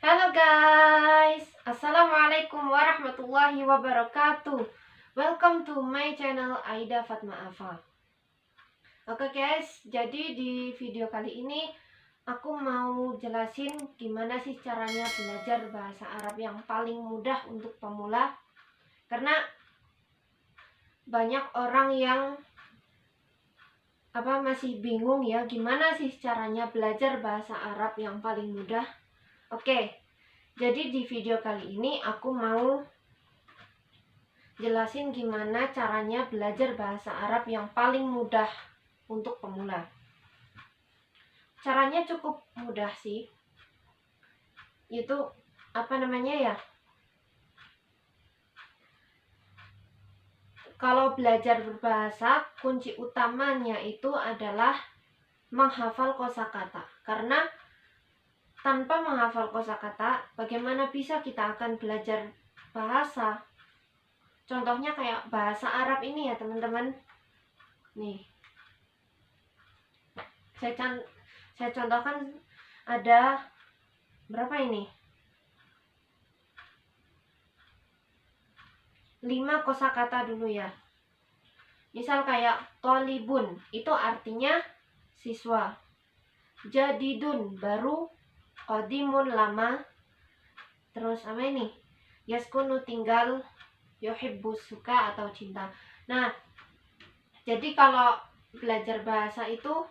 Halo guys, Assalamualaikum warahmatullahi wabarakatuh. Welcome to my channel Aida Fatma Afa. Oke guys, jadi di video kali ini aku mau jelasin gimana sih caranya belajar bahasa Arab yang paling mudah untuk pemula. Karena banyak orang yang masih bingung ya, gimana sih caranya belajar bahasa Arab yang paling mudah. Oke, jadi di video kali ini aku mau jelasin gimana caranya belajar bahasa Arab yang paling mudah untuk pemula. Caranya cukup mudah sih. Itu kalau belajar berbahasa, kunci utamanya itu adalah menghafal kosakata. Karena tanpa menghafal kosakata, bagaimana bisa kita akan belajar bahasa? Contohnya kayak bahasa Arab ini ya teman-teman. Nih, saya contohkan, ada berapa ini? 5 kosakata dulu ya. Misal kayak tolibun, itu artinya siswa. Jadidun, baru. Qadimun, lama. Terus apa ini? Yaskunu, tinggal. Yuhibbu, suka atau cinta. Nah, jadi kalau belajar bahasa itu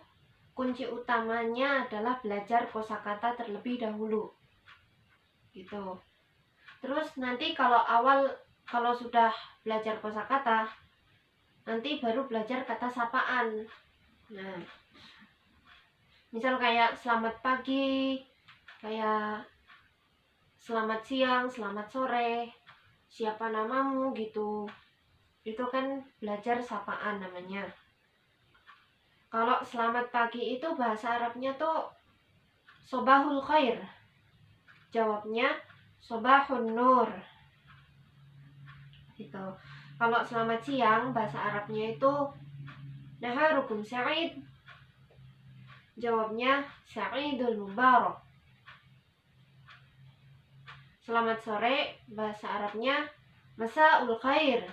kunci utamanya adalah belajar kosakata terlebih dahulu. Gitu. Terus nanti kalau sudah belajar kosakata, nanti baru belajar kata sapaan. Nah, misal kayak selamat pagi, kayak selamat siang, selamat sore, siapa namamu gitu. Itu kan belajar sapaan namanya. Kalau selamat pagi itu bahasa Arabnya tuh sobahul khair. Jawabnya sobahun nur. Gitu. Kalau selamat siang bahasa Arabnya itu naharukum sa'id. Jawabnya sa'idul mubarak. Selamat sore bahasa Arabnya masaul khair.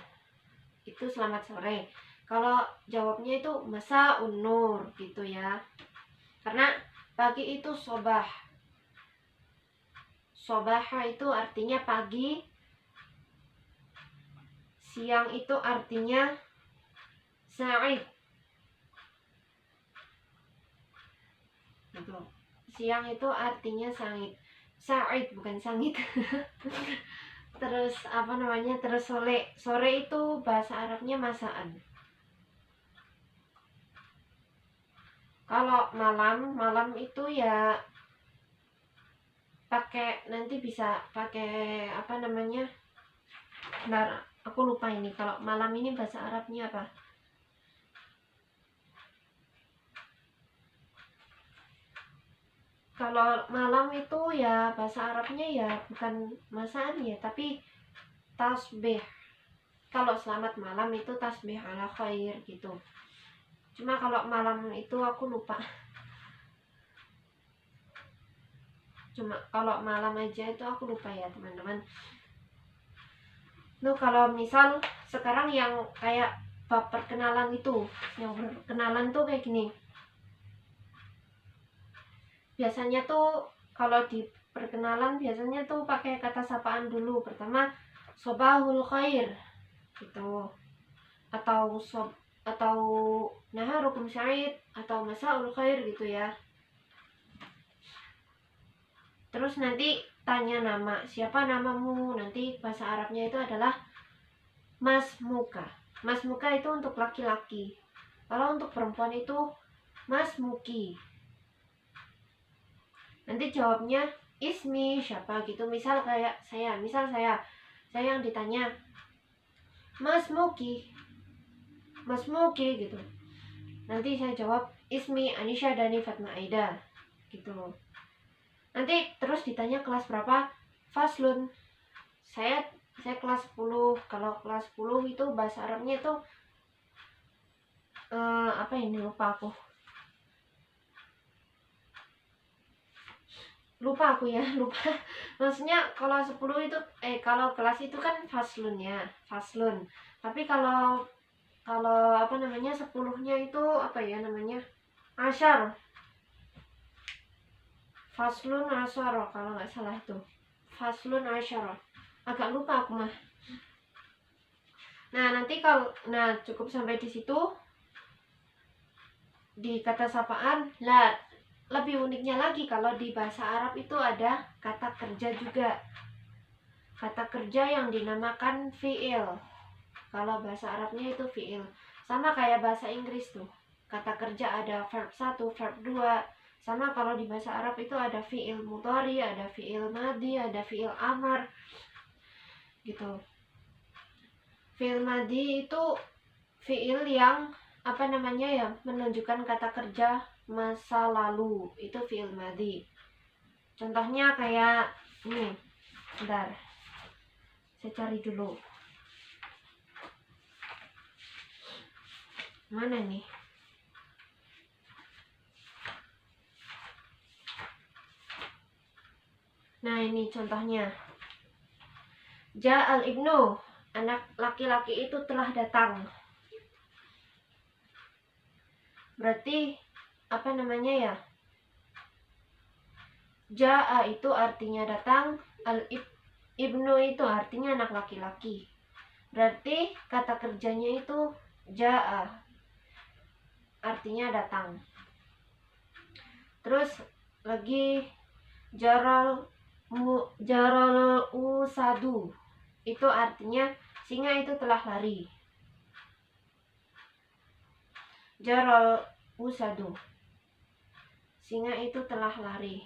Itu selamat sore. Kalau jawabnya itu masaun nur gitu ya. Karena pagi itu sobah. Sobaha itu artinya pagi. Siang itu artinya sa'id. Gitu. Siang itu artinya sa'id. Sa'id bukan sangit. Terus terus sore itu bahasa Arabnya masaan. Kalau malam itu ya nanti bisa pakai Bentar, aku lupa ini. Kalau malam ini bahasa Arabnya apa? Kalau malam itu ya bahasa Arabnya ya bukan masaan ya, tapi tasbih. Kalau selamat malam itu tasbih ala khair gitu. Cuma kalau malam itu aku lupa. Cuma kalau malam aja itu aku lupa ya teman-teman. Tuh kalau misal sekarang yang kayak bab perkenalan itu, yang perkenalan tuh kayak gini. Biasanya tuh kalau di perkenalan biasanya tuh pakai kata sapaan dulu. Pertama sobahul khair gitu, atau naharukum sa'id, atau masaul khair gitu ya. Terus nanti tanya nama, siapa namamu? Nanti bahasa Arabnya itu adalah masmuka. Masmuka itu untuk laki-laki. Kalau untuk perempuan itu masmuki. Nanti jawabnya ismi siapa gitu. Misal saya yang ditanya masmuki gitu. Nanti saya jawab ismi Anisha Dani Fatma Aida gitu. Nanti terus ditanya kelas berapa? Faslun. Saya kelas 10. Kalau kelas 10 itu bahasa Arabnya itu lupa aku. lupa aku ya, lupa. Maksudnya kalau 10 itu kalau kelas itu kan faslun ya, faslun. Tapi kalau apa namanya 10-nya itu apa ya namanya? Asyar. Faslun asyar kalau nggak salah itu. Faslun asyar. Agak lupa aku mah. Nah, nanti cukup sampai di situ. Di kata sapaan, lah lebih uniknya lagi kalau di bahasa Arab itu ada kata kerja juga. Kata kerja yang dinamakan fi'il. Kalau bahasa Arabnya itu fi'il. Sama kayak bahasa Inggris tuh. Kata kerja ada verb 1, verb 2. Sama kalau di bahasa Arab itu ada fi'il mudhari, ada fi'il madi, ada fi'il amar. Gitu. Fi'il madi itu fi'il yang apa namanya ya, menunjukkan kata kerja masa lalu. Itu fi'il madi. Contohnya kayak ini. Bentar. Saya cari dulu. Mana nih? Nah, ini contohnya. Ja'al ibnu, anak laki-laki itu telah datang. Berarti apa namanya ya? Ja'a itu artinya datang, ibnu itu artinya anak laki-laki. Berarti kata kerjanya itu ja'a, artinya datang. Terus lagi jaral usadu, itu artinya singa itu telah lari. Jaral usadu, singa itu telah lari.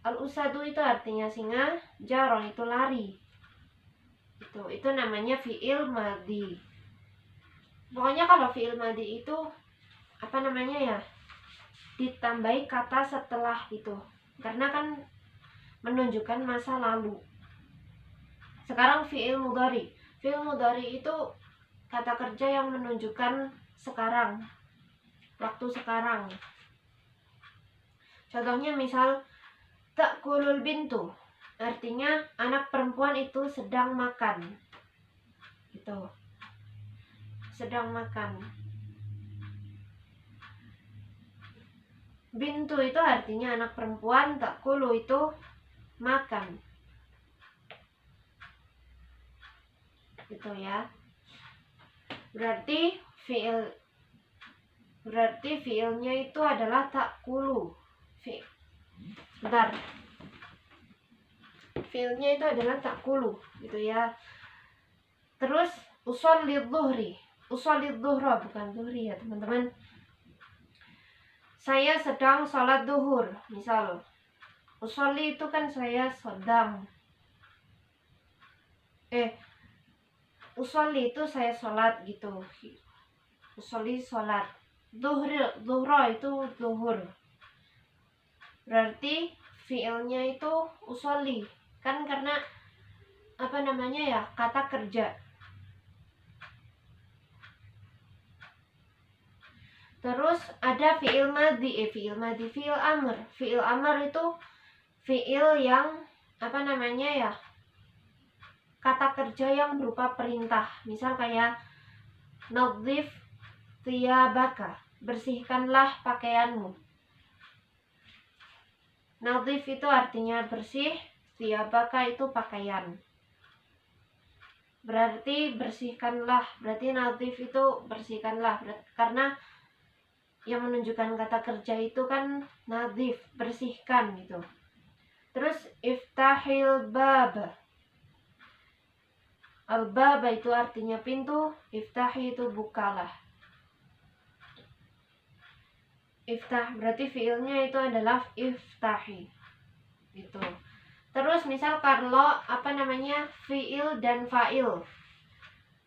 Al usadu itu artinya singa, jaral itu lari. Itu namanya fi'il madi. Pokoknya kalau fi'il madi itu apa namanya ya, ditambahi kata setelah itu, karena kan menunjukkan masa lalu. Sekarang fi'il mudhari. Fi'il mudhari itu kata kerja yang menunjukkan sekarang, waktu sekarang. Contohnya misal ta'kulul bintu, artinya anak perempuan itu sedang makan. Gitu. Sedang makan. Bintu itu artinya anak perempuan, ta'kulu itu makan. Gitu ya. Berarti fiilnya itu adalah ta'kulu. Bentar. Fiilnya itu adalah ta'kulu, gitu ya. Terus usholli dhuhri. Usholli dhuhra, bukan dhuhri ya, teman-teman. Saya sedang sholat duhur, misal. Usholli itu kan saya sedang. Usholli itu saya sholat gitu. Usholli sholat. Dhuhra itu duhur. Berarti fiilnya itu usholli. Kan karena apa namanya ya, kata kerja. Terus ada fi'il madi, fi'il madi, fi'il amr. Fi'il amr itu fi'il yang apa namanya ya, kata kerja yang berupa perintah. Misal kayak nadhif thiyabaka, bersihkanlah pakaianmu. Nadhif itu artinya bersih, thiyabaka itu pakaian. Berarti bersihkanlah, berarti nadhif itu bersihkanlah, karena yang menunjukkan kata kerja itu kan nadhif, bersihkan gitu. Terus iftahil bab. Al-bab itu artinya pintu, iftahi itu bukalah. Iftah berarti fiilnya itu adalah iftahi. Gitu. Terus misal kalau apa namanya fiil dan fa'il.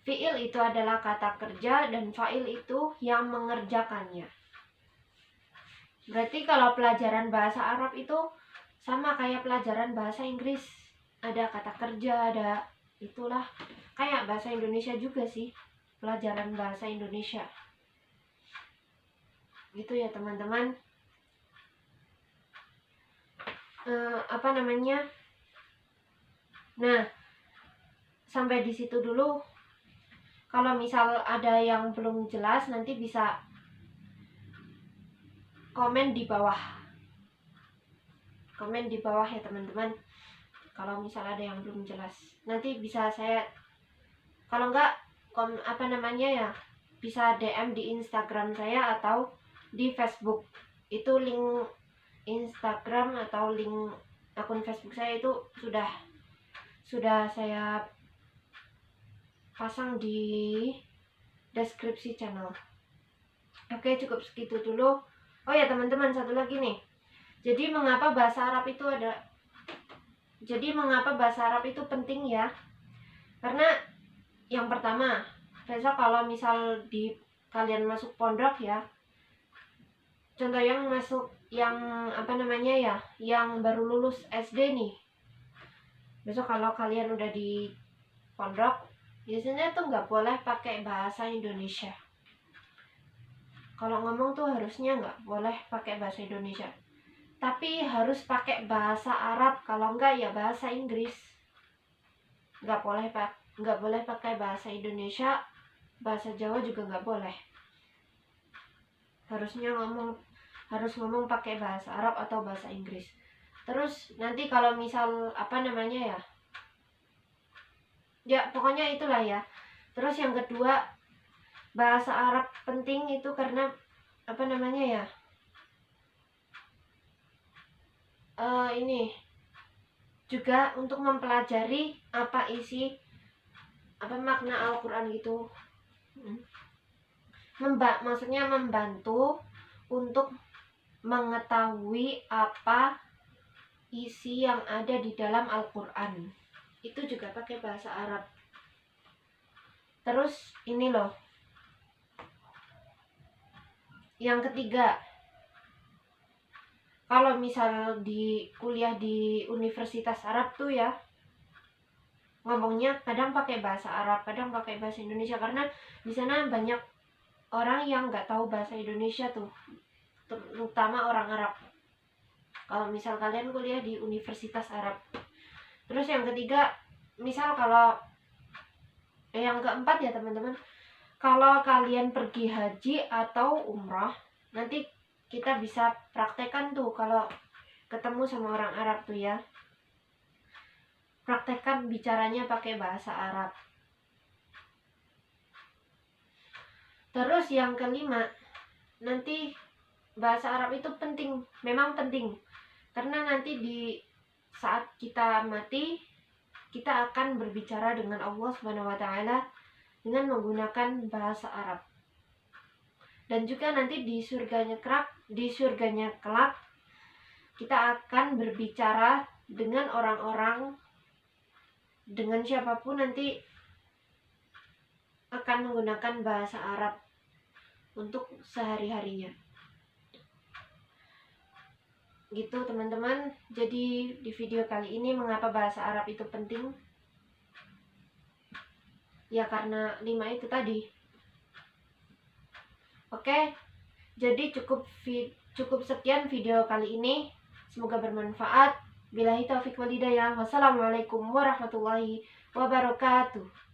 Fiil itu adalah kata kerja dan fa'il itu yang mengerjakannya. Berarti kalau pelajaran bahasa Arab itu sama kayak pelajaran bahasa Inggris. Ada kata kerja, ada itulah. Kayak bahasa Indonesia juga sih. Pelajaran bahasa Indonesia. Gitu ya teman-teman. apa namanya. Nah, sampai di situ dulu. Kalau misal ada yang belum jelas, nanti bisa komen di bawah. Komen di bawah ya teman-teman. Kalau misal ada yang belum jelas, nanti bisa saya, kalau enggak apa namanya ya, bisa DM di Instagram saya atau di Facebook. Itu link Instagram atau link akun Facebook saya itu sudah saya pasang di deskripsi channel. Oke, cukup segitu dulu. Oh ya teman-teman, satu lagi nih. Jadi mengapa bahasa Arab itu penting ya? Karena yang pertama, besok kalau misal kalian masuk pondok ya, contoh yang apa namanya ya, yang baru lulus SD nih, besok kalau kalian udah di pondok, biasanya tuh nggak boleh pakai bahasa Indonesia. Kalau ngomong tuh harusnya nggak boleh pakai bahasa Indonesia, tapi harus pakai bahasa Arab. Kalau enggak ya bahasa Inggris. Nggak boleh pakai bahasa Indonesia, bahasa Jawa juga nggak boleh. Harus ngomong pakai bahasa Arab atau bahasa Inggris. Terus nanti kalau misal apa namanya ya pokoknya itulah ya. Terus yang kedua, bahasa Arab penting itu karena apa namanya ya, ini juga untuk mempelajari apa makna Al-Quran gitu. Maksudnya membantu untuk mengetahui apa isi yang ada di dalam Al-Quran. Itu juga pakai bahasa Arab. Terus ini loh, yang ketiga, kalau misal di kuliah di Universitas Arab tuh ya, ngomongnya kadang pakai bahasa Arab, kadang pakai bahasa Indonesia, karena di sana banyak orang yang nggak tahu bahasa Indonesia tuh, terutama orang Arab. Kalau misal kalian kuliah di Universitas Arab. Terus yang ketiga, misal yang keempat ya teman-teman, kalau kalian pergi haji atau umrah, nanti kita bisa praktekkan tuh kalau ketemu sama orang Arab tuh ya. Praktekkan bicaranya pakai bahasa Arab. Terus yang kelima, nanti bahasa Arab itu penting, memang penting. Karena nanti di saat kita mati, kita akan berbicara dengan Allah Subhanahu wa taala dengan menggunakan bahasa Arab. Dan juga nanti di surganya kelak kita akan berbicara dengan orang-orang, dengan siapapun nanti akan menggunakan bahasa Arab untuk sehari-harinya. Gitu teman-teman. Jadi di video kali ini, mengapa bahasa Arab itu penting? Ya karena 5 itu tadi. Oke, jadi cukup sekian video kali ini. Semoga bermanfaat. Billahi taufiq wal hidayah. Wassalamualaikum warahmatullahi wabarakatuh.